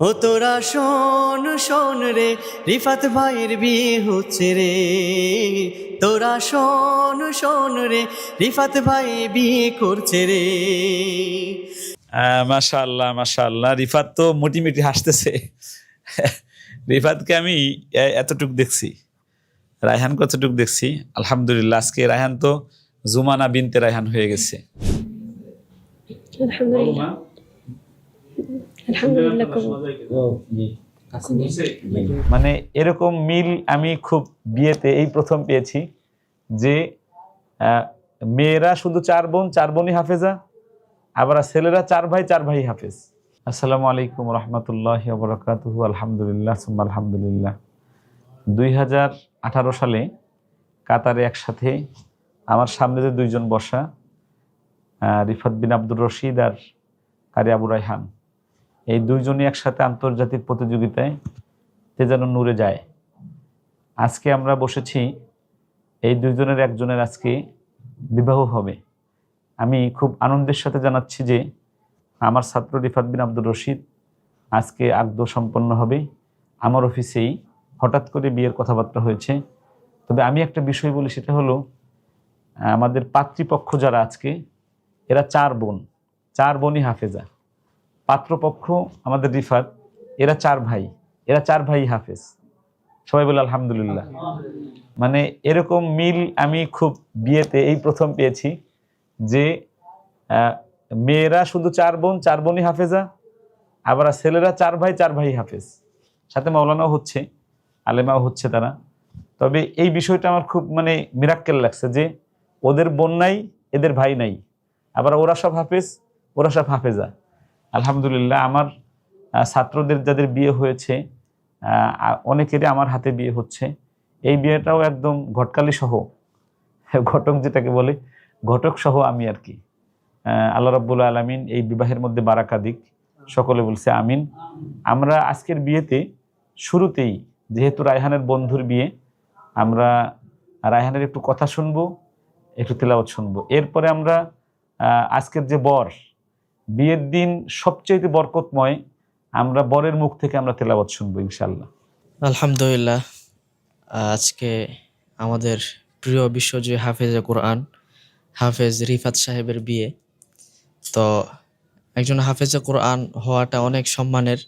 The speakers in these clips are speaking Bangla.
ও তোরা শোন শোন রে, রিফাত ভাইয়ের বিয়ে হচ্ছে রে। তোরা শোন শোন রে, রিফাত ভাই বিয়ে করছে রে। মাশাআল্লাহ মাশাআল্লাহ, রিফাত তো মোটিমেটি হাসতেছে। রিফাতকে আমি এতটুক দেখছি, রায়হান কতটুক দেখছি। আলহামদুলিল্লাহ, আজকে রায়হান তো জুমানা বিনতে রায়হান হয়ে গেছে। আলহামদুলিল্লাহ। আলহামদুলিল্লাহ মানে এরকম মিল আমি খুব বিয়েতে এই প্রথম পেয়েছি যে মেয়েরা শুধু 4 বোন, 4 বোনই হাফেজা, আবার ছেলেরা 4 ভাই, 4 ভাই হাফেজ। আসসালামু আলাইকুম রহমতুল্লাহি ওয়া বারাকাতুহু। আলহামদুলিল্লাহ সুম্মা আলহামদুলিল্লাহ। 2018 সালে কাতারে একসাথে আমার সামনে যে 2 জন বসা, রিফাত বিন আব্দুর রশিদ আর কারি আবু রায়হান, এই 2 জনই একসাথে আন্তর্জাতিক প্রতিযোগিতায় যেন নূরে যায়। আজকে আমরা বসেছি, এই 2 জনের একজনের আজকে বিবাহ হবে। আমি খুব আনন্দের সাথে জানাচ্ছি যে আমার ছাত্র রিফাত বিন আব্দুর রশিদ আজকে আকদ সম্পন্ন হবে। আমার অফিসেই হঠাৎ করে বিয়ের কথাবার্তা হয়েছে। তবে আমি একটা বিষয় বলি, সেটা হলো আমাদের পাত্রীপক্ষ যারা আজকে, এরা 4 বোন, 4 বোনই হাফেজা। পাত্রপক্ষ আমাদের রিফাত, এরা 4 ভাই, এরা 4 ভাই হাফেজ। সবাই বলে আলহামদুলিল্লাহ। মানে এরকম মিল আমি খুব বিয়েতে এই প্রথম পেয়েছি যে মেয়েরা শুধু 4 বোন, 4 বোনই হাফেজা, আবার ছেলেরা 4 ভাই, 4 ভাই হাফেজ। সাথে মাওলানাও হচ্ছে, আলেমাও হচ্ছে তারা। তবে এই বিষয়টা আমার খুব মানে মিরাক্কেল লাগছে যে ওদের বোন নাই, এদের ভাই নাই, আবার ওরা সব হাফেজ, ওরা সব হাফেজা। আলহামদুলিল্লাহ। আমার ছাত্রদের যাদের বিয়ে হয়েছে অনেকেরই আমার হাতে বিয়ে হচ্ছে। এই বিয়েটাও একদম ঘটকালি সহ, ঘটক যেটাকে বলে, ঘটক সহ আমি আর কি। আল্লাহ রাব্বুল আলামিন এই বিবাহের মধ্যে বারাকা দিক, সকলে বলছে আমিন। আমরা আজকের বিয়েতে শুরুতেই, যেহেতু রায়হানের বন্ধুর বিয়ে, আমরা রায়হানের একটু কথা শুনবো, একটু তেলাওয়াত শুনবো। এরপরে আমরা আজকের যে বর, বিয়ের দিন সবচেয়ে বরকতময়, আমরা বরের মুখ থেকে আমরা তেলাওয়াত শুনবো ইনশাআল্লাহ। আলহামদুলিল্লাহ। আজকে আমাদের প্রিয় বিশ্বজয়ী হাফেজে কোরআন হাফেজ রিফাত সাহেবের বিয়ে। তো একজন হাফেজে কোরআন হওয়াটা অনেক সম্মানের,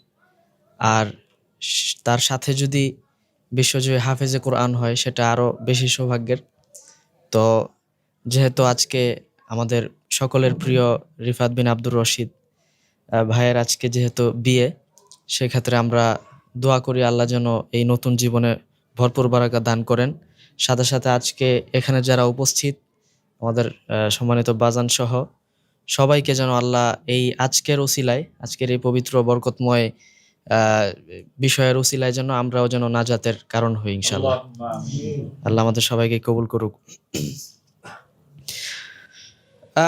আর তার সাথে যদি বিশ্বজয়ী হাফেজে কোরআন হয় সেটা আরও বেশি সৌভাগ্যের। তো যেহেতু আজকে আমাদের সকলের প্রিয় রিফাত বিন আব্দুর রশিদ ভাইয়ের আজকে যেহেতু বিয়ে, সেক্ষেত্রে আমরা দোয়া করি আল্লাহ যেন এই নতুন জীবনে ভরপুর বারাকা দান করেন। সাথে সাথে আজকে এখানে যারা উপস্থিত আমাদের সম্মানিত বাজান সহ সবাইকে যেন আল্লাহ এই আজকের উসিলায়, আজকের এই পবিত্র বরকতময় বিষয়ের উসিলায় যেন আমরাও যেন নাজাতের কারণ হই ইনশাআল্লাহ। আল্লাহ আমাদের সবাইকে কবুল করুক।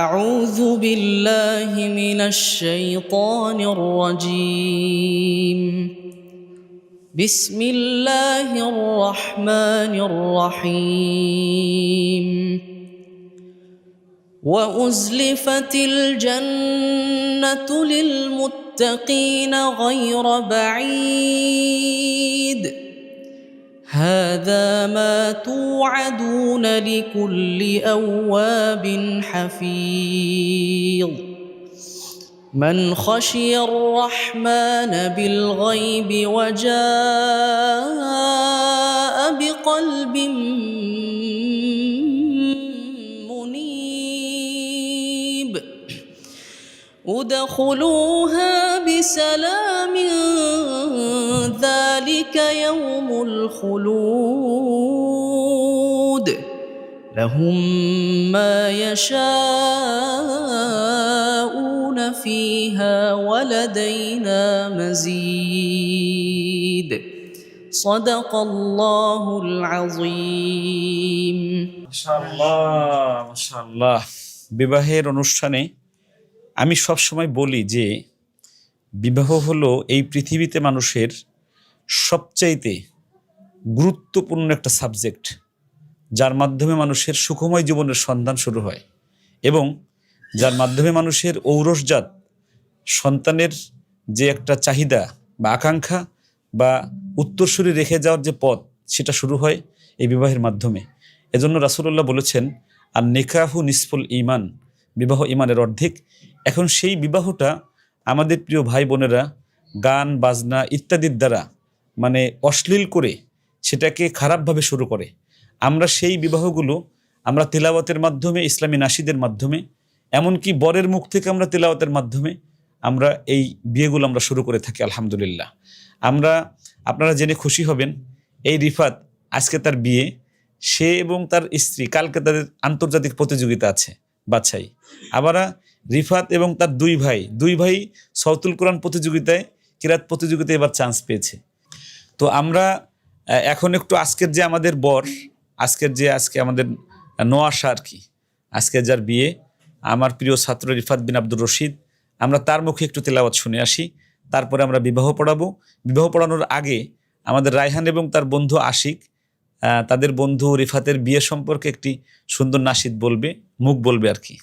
أعوذ بالله من الشيطان الرجيم. بسم الله الرحمن الرحيم. وأزلفت الجنة للمتقين غير بعيد. هذا ما توعدون لكل أواب حفيظ. من خشي الرحمن بالغيب وجاء بقلب منيب. ادخلوها بسلام ذلك يوم الخلود. لهم ما يشاءون فيها ولدينا مزيد. صدق الله العظيم. মাশাআল্লাহ মাশাআল্লাহ। বিবাহের অনুষ্ঠানে আমি সব সময় বলি যে বিবাহ হলো এই পৃথিবীতে মানুষের সবচাইতে গুরুত্বপূর্ণ একটা সাবজেক্ট, যার মাধ্যমে মানুষের সুখময় জীবনের সন্ধান শুরু হয় এবং যার মাধ্যমে মানুষের ঔরসজাত সন্তানের যে একটা চাহিদা, বা আকাঙ্ক্ষা বা উত্তরসূরি রেখে যাওয়ার যে পথ, সেটা শুরু হয় এই বিবাহের মাধ্যমে। এজন্য রাসূলুল্লাহ বলেছেন, আর নিকাহু নিসফুল ঈমান, বিবাহ ঈমানের অর্ধেক। এখন সেই বিবাহটা আমাদের প্রিয় ভাই বোনেরা গান বাজনা ইত্যাদির দ্বারা মানে অশ্লীল করে সেটাকে খারাপভাবে শুরু করে। আমরা সেই বিবাহগুলো আমরা তিলাওয়াতের মাধ্যমে, ইসলামী নাশিদের মাধ্যমে, এমনকি বরের মুখ থেকে আমরা তিলাওয়াতের মাধ্যমে আমরা এই বিয়েগুলো আমরা শুরু করে থাকি আলহামদুলিল্লাহ। আপনারা জেনে খুশি হবেন, এই রিফাত আজকে তার বিয়ে, সে এবং তার স্ত্রী কালকে তাদের আন্তর্জাতিক প্রতিযোগিতা আছে বাছাই। আবার রিফাত এবং তার দুই ভাই সওতুল কোরআন প্রতিযোগিতায়, কিরাত প্রতিযোগিতায় এবার চান্স পেয়েছে। তো আমরা এখন একটু আজকের যে আমাদের বর, আজকে আমাদের নোয়াশা আর কি, আজকে যার বিয়ে, আমার প্রিয় ছাত্র রিফাত বিন আব্দুর রশিদ, আমরা তার মুখে একটু তেলাওয়াত শুনে আসি, তারপরে আমরা বিবাহ পড়াবো। বিবাহ পড়ানোর আগে আমাদের রায়হান এবং তার বন্ধু আশিক তাদের বন্ধু রিফাতের বিয়ে সম্পর্কে একটি সুন্দর নাশিদ বলবে, মুখ বলবে আর কি।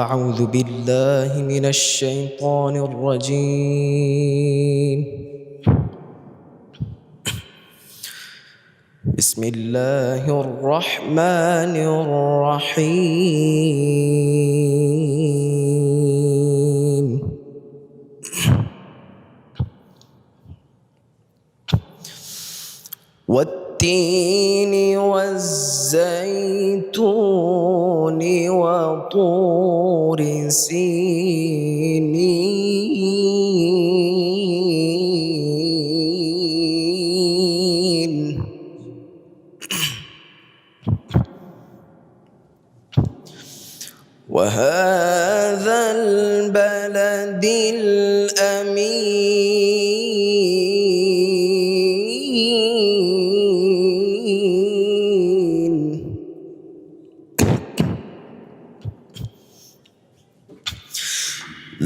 أعوذ بالله من الشيطان الرجيم بسم الله الرحمن الرحيم والتين والزيتون وطور سينين وهذا البلد الأمين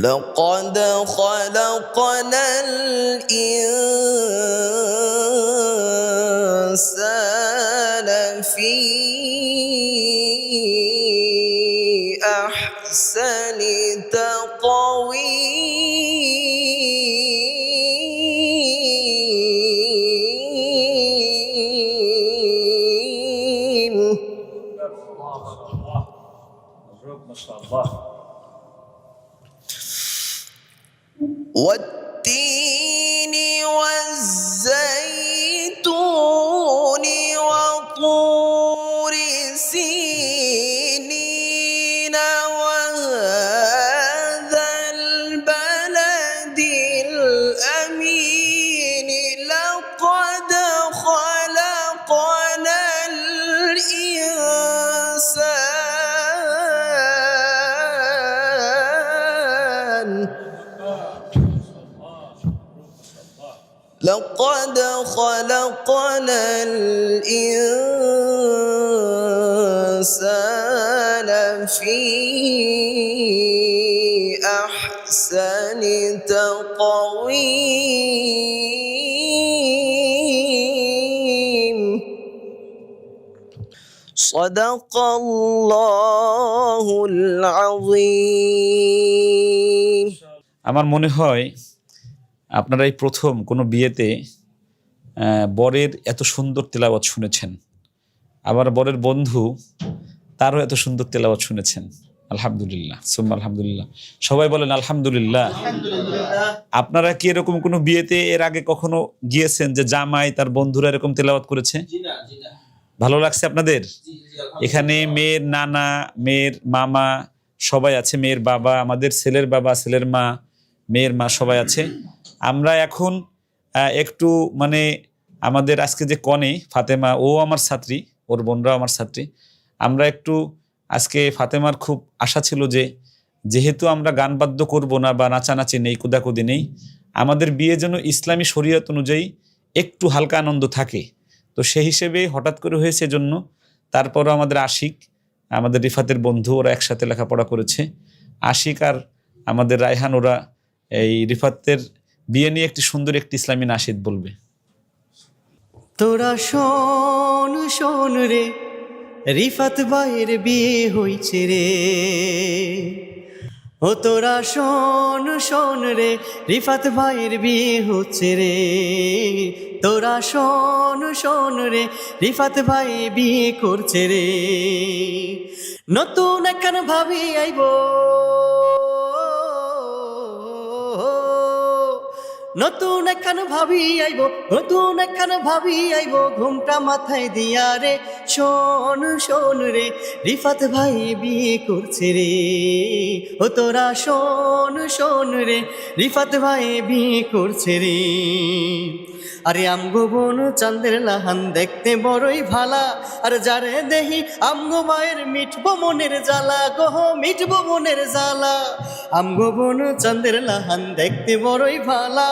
لقد خلقنا الإنسان في أحسن تقويم والتين والزيتون وطور سينين وهذا البلد الأمين لقد خلقنا الإنسان لقد خلقنا الإنسان في أحسن تقويم صدق الله العظيم আমার মনে হয় আপনারা এই প্রথম কোনো বিয়েতে বরের এত সুন্দর তেলাওয়াত শুনেছেন, আবার বরের বন্ধু তারও এত সুন্দর তেলাওয়াত শুনেছেন। আলহামদুলিল্লাহ, সুম্মা আলহামদুলিল্লাহ। সবাই বলেন আলহামদুলিল্লাহ। আপনারা কি এরকম কোনো বিয়েতে এর আগে কখনো গিয়েছেন যে জামাই তার বন্ধুরা এরকম তেলাওয়াত করেছে? ভালো লাগছে আপনাদের? এখানে মেয়ের নানা, মেয়ের মামা সবাই আছে, মেয়ের বাবা, আমাদের ছেলের বাবা, ছেলের মা, মেয়ের মা সবাই আছে। আমরা এখন একটু মানে আমাদের আজকে যে কনে ফাতেমা, ও আমার ছাত্রী, ওর বোনরাও আমার ছাত্রী, আমরা একটু আজকে ফাতেমার খুব আশা ছিল যে যেহেতু আমরা গান বাদ্য করবো না বা নাচানাচি নেই, কুদাকুদি নেই, আমাদের বিয়ে যেন ইসলামী শরীয়ত অনুযায়ী একটু হালকা আনন্দ থাকে। তো সেই হিসেবে হঠাৎ করে হয়েছে জন্য, তারপরও আমাদের আশিক, আমাদের রিফাতের বন্ধু, ওরা একসাথে লেখাপড়া করেছে, আশিক আর আমাদের রায়হান, ওরা এই রিফাতের বিয়ে নিয়ে একটি সুন্দর একটি ইসলামী নাশিদ বলবে। তোরা শোন শোন রে, রিফাত ভাইয়ের বিয়ে হইছে রে, ও তোরা শোন শোন রে, রিফাত ভাইয়ের বিয়ে হচ্ছে রে। তোরা শোন শোন রে, রিফাত ভাই বিয়ে করছে রে। নতুন একখান ভাবি আইব, নতুন একখান ভাবি আইব, নতুন একখান ভাবি আইব, ঘুমটা মাথায় দিয়া রে। শোন শোন রে, রিফাত ভাই বিয়ে করছে রে। ও তোরা শোন শোন রে, রিফাত ভাই বিয়ে করছে রে। আরে আমগো বোন চাঁদের লাহান দেখতে বড়ই ভালা, আর যারে দেহি আমগো মায়ের মিটবো মনের জ্বালা, গহ মিটবো মনের জ্বালা। আমগো বোন চাঁদের লাহান দেখতে বড়ই ভালা,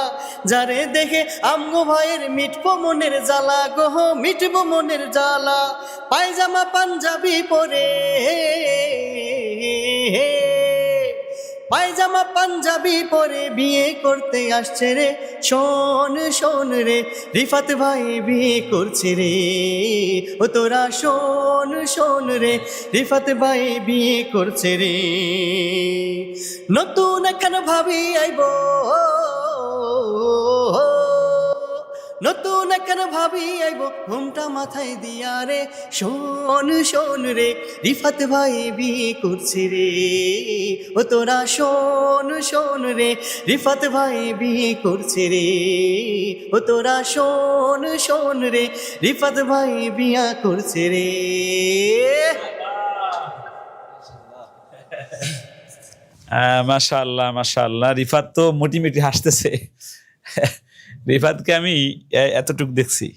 যারে দেখে আমগো ভাইয়ের মিটবো মনের জ্বালা, গহ মিটবো মনের জ্বালা। পায়জামা পাঞ্জাবি পরে, পায়জামা পাঞ্জাবি পরে বিয়ে করতে আসছে রে। শোন শোন রে, রিফাত ভাই বিয়ে করছে রে। ও তোরা শোন শোন রে, রিফাত ভাই বিয়ে করছে রে। নতুন একখান ভাবি আইব, নতুন একখান ভাবি আইব, ঘুমটা মাথায় দিয়া রে। শোন শোন রে, রিফাত ভাই বিয়ে করছে রে। ও তোরা শোন শোন রে, রিফাত ভাই বিয়ে করছে রে। ও তোরা শোন শোন রে, রিফাত ভাই বিয়া করছে রে। মাশাআল্লাহ মাশাআল্লাহ, রিফাত তো মোটিমেটি হাসতেছে। রিফাতকে আমি এতটুক দেখছি,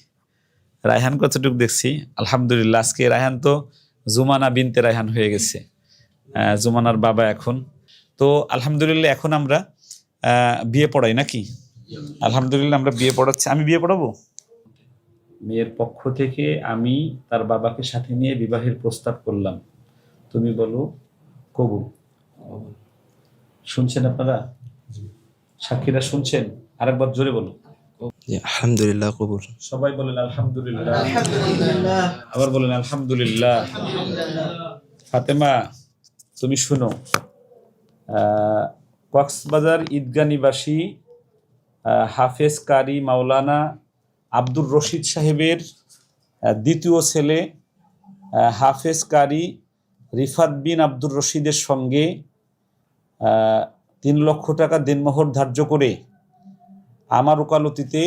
রায়হান কতটুক দেখছি। আলহামদুলিল্লাহ, আজকে রায়হান তো জুমানা বিনতে রায়হান হয়ে গেছে, জুমানার বাবা এখন। তো আলহামদুলিল্লাহ, এখন আমরা বিয়ে পড়াই নাকি? আলহামদুলিল্লাহ, আমরা বিয়ে পড়াচ্ছি। আমি বিয়ে পড়াবো। মেয়ের পক্ষ থেকে আমি তার বাবাকে সাথে নিয়ে বিবাহের প্রস্তাব করলাম, তুমি বলো কবুল। শুনছেন আপনারা? সাক্ষীরা শুনছেন? আরেকবার জোরে বলো। আলহামদুলিল্লাহ কবুল। সবাই বলেন আলহামদুলিল্লাহ। আবার বলেন আলহামদুলিল্লাহ। ফাতেমা, তুমি শুনো, কক্সবাজার ঈদগাহ নিবাসী হাফেজ কারি মাওলানা আব্দুর রশিদ সাহেবের দ্বিতীয় ছেলে হাফেজ কারি রিফাত বিন আব্দুর রশিদের সঙ্গে 3 লক্ষ টাকা দেনমোহর ধার্য করে আমার ওকালতিতে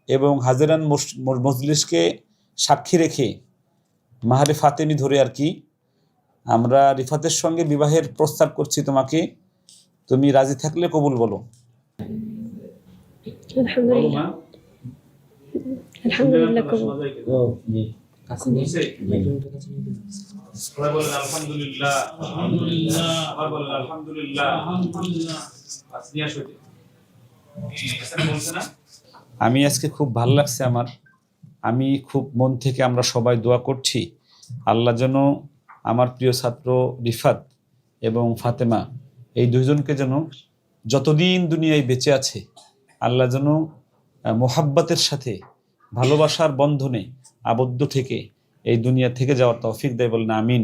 এবং হাজেরান মজলিসকে সাক্ষী রেখে মাহারে ফাতেমি ধরে আর কি, আমরা রিফাতের সঙ্গে বিবাহের প্রস্তাব করছি তোমাকে। তুমি রাজি থাকলে কবুল বলো। আলহামদুলিল্লাহ। আলহামদুলিল্লাহ কবুল। আমি আজকে খুব ভালো লাগছে আমার, আমি খুব মন থেকে আমরা সবাই দোয়া করছি আল্লাহ যেন আমার প্রিয় ছাত্র রিফাত এবং ফাতেমা এই দুইজনকে যেন যতদিন দুনিয়ায় বেঁচে আছে আল্লাহ যেন মোহাব্বতের সাথে ভালোবাসার বন্ধনে আবদ্ধ থেকে এই দুনিয়া থেকে যাওয়ার তৌফিক দেয়, বলেন আমিন।